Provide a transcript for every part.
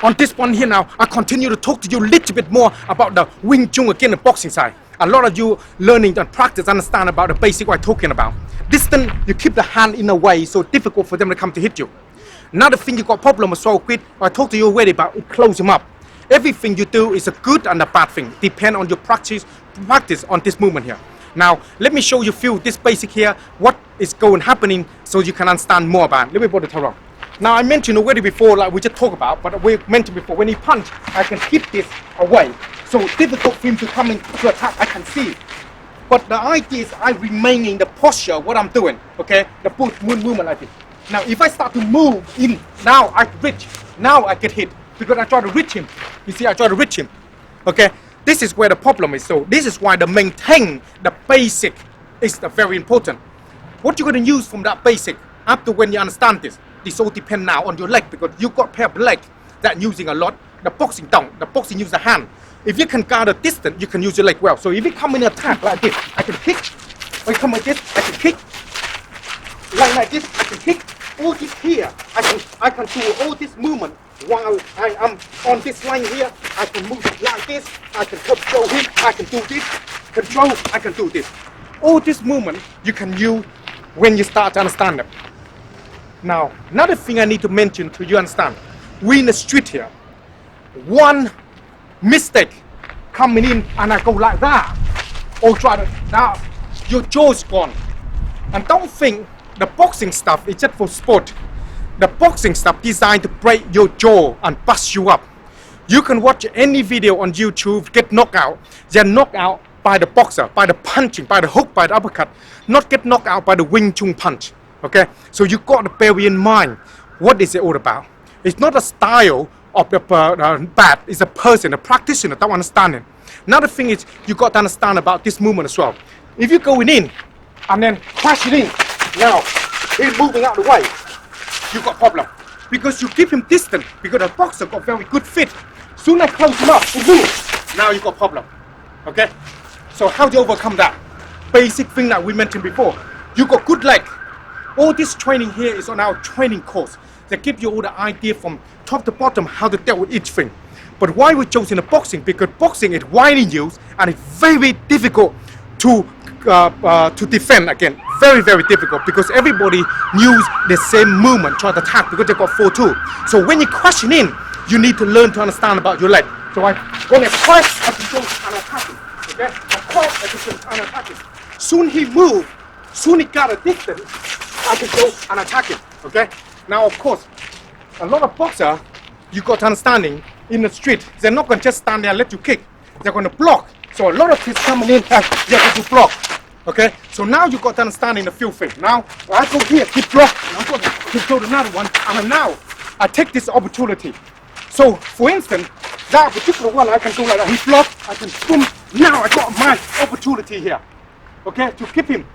on this one here now, I continue to talk to you a little bit more about the Wing Chun again, the boxing side. A lot of you learning and practice understand about the basic what I'm talking about. Distance, you keep the hand in a way so difficult for them to come to hit you. Another thing you got problem as well with, I talked to you already about, close him up. Everything you do is a good and a bad thing, depend on your practice on this movement here. Now, let me show you few this basic here, what is going happening so you can understand more about it. Let me put it around. Now, I mentioned already before, like we just talked about, but we mentioned before, when he punch, I can keep this away. So difficult for him to come in to attack, I can see. But the idea is I remain in the posture, what I'm doing, okay? The foot movement like this. Now, if I start to move in, now I reach, now I get hit. Because I try to reach him. You see, I try to reach him. Okay? This is where the problem is. So this is why the maintain the basic is very important. What you're going to use from that basic, after when you understand this all depends now on your leg, because you got pair of leg that using a lot. The boxing don't. The boxing use the hand. If you can guard a distance, you can use your leg well. So if you come in attack like this, I can kick. Or you come like this, I can kick. Like this, I can kick. All this here, I can do all this movement. While I am on this line here, I can move it like this, I can control him, I can do this, control, I can do this. All this movement you can use when you start to understand them. Now, another thing I need to mention to you understand, we in the street here, one mistake coming in and I go like that, or try to, now your jaw's gone. And don't think the boxing stuff is just for sport. The boxing stuff designed to break your jaw and bust you up. You can watch any video on YouTube, get knocked out. They're knocked out by the boxer, by the punching, by the hook, by the uppercut. Not get knocked out by the Wing Chun punch. Okay? So you got to bear in mind, what is it all about? It's not a style of the bat, it's a person, a practitioner, don't understand it. Another thing is, you got to understand about this movement as well. If you're going in, and then crashing in, now, he's moving out of the way. You got problem because you keep him distant, because the boxer got very good fit. Soon I close him up, he moves. Now you got problem. Okay? So how do you overcome that? Basic thing that we mentioned before. You got good leg. All this training here is on our training course. They give you all the idea from top to bottom how to deal with each thing. But why we chose in the boxing? Because boxing is widely used and it's very difficult to defend again. Very, very difficult because everybody use the same movement try to attack because they got 4-2. So when you're crashing in, you need to learn to understand about your leg. So when I crash, I can go and attack him. Okay? I crash, I can go and attack him. Soon he move, soon he got a distance, I can go and attack him. Okay? Now of course, a lot of boxers, you got understanding in the street, they're not going to just stand there and let you kick. They're going to block. So a lot of kids coming in, they have to block. Okay, so now you got to understand in the few things. Now, I go here, keep block, I'm going to go to another one, and now I take this opportunity. So, for instance, that particular one, I can go like that. He blocked, I can boom. Now I got my opportunity here. Okay, to keep him.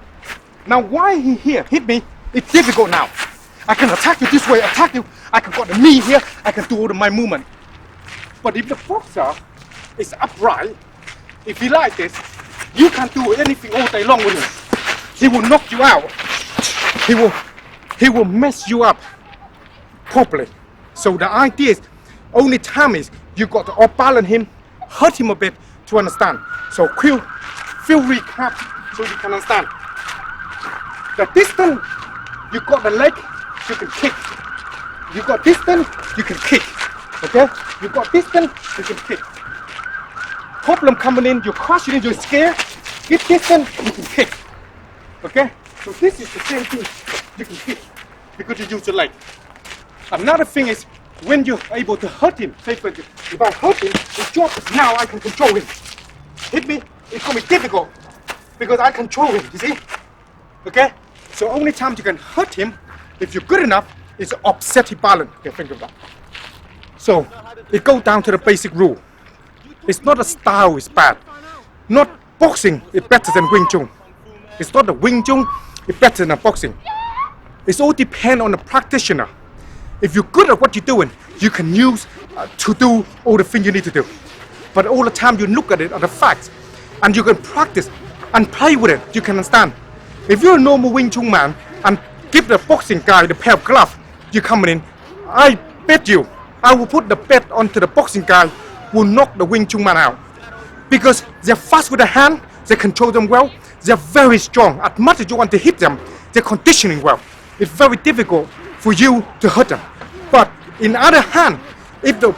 Now, why he here hit me? It's difficult now. I can attack you this way, attack you. I can got the knee here. I can do all of my movement. But if the boxer is upright, if he like this, you can't do anything all day long with him. He will knock you out. He will mess you up properly. So the idea is, only time is you got to off-balance him, hurt him a bit to understand. So feel recap so you can understand. The distance, you got the leg, you can kick. You got distance, you can kick. Okay? You got distance, you can kick. Problem coming in, you're crushing in, you're scared, get distance, you can kick. Okay? So this is the same thing, you can kick, because you use your leg. Another thing is, when you're able to hurt him, say for instance, if I hurt him, the job is now I can control him. Hit me, it's going to be difficult, because I control him, you see? Okay? So only time you can hurt him, if you're good enough, is upset his balance. Okay, think of that. So, it goes down to the basic rule. It's not a style is bad. Not boxing is better than Wing Chun. It's not the Wing Chun is better than boxing. It's all depend on the practitioner. If you're good at what you're doing, you can use to do all the things you need to do. But all the time you look at it, at the facts, and you can practice and play with it, you can understand. If you're a normal Wing Chun man and give the boxing guy the pair of gloves, you're coming in, I bet you I will put the bet onto the boxing guy who knock the Wing Chun man out. Because they're fast with the hand, they control them well, they're very strong. As much as you want to hit them, they're conditioning well. It's very difficult for you to hurt them. But in other hand, if the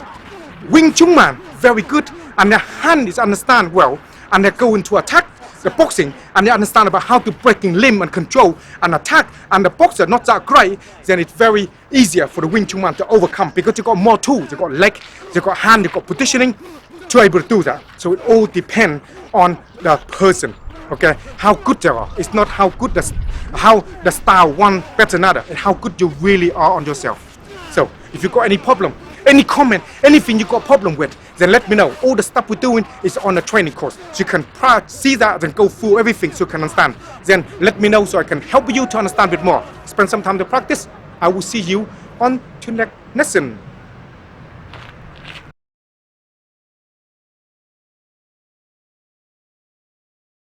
Wing Chun man very good and their hand is understand well and they're going to attack the boxing and they understand about how to breaking limb and control and attack, and the boxer not that great, then it's very easier for the Wing Chun man to overcome because they got more tools. They got leg, they got hand, they got positioning to able to do that. So it all depends on the person. Okay, how good they are. It's not how good how the style one better than another, and how good you really are on yourself. So if you got any problem, any comment, anything you got problem with, then let me know. All the stuff we're doing is on the training course. So you can see that and go through everything so you can understand. Then let me know so I can help you to understand a bit more. Spend some time to practice. I will see you on to next lesson.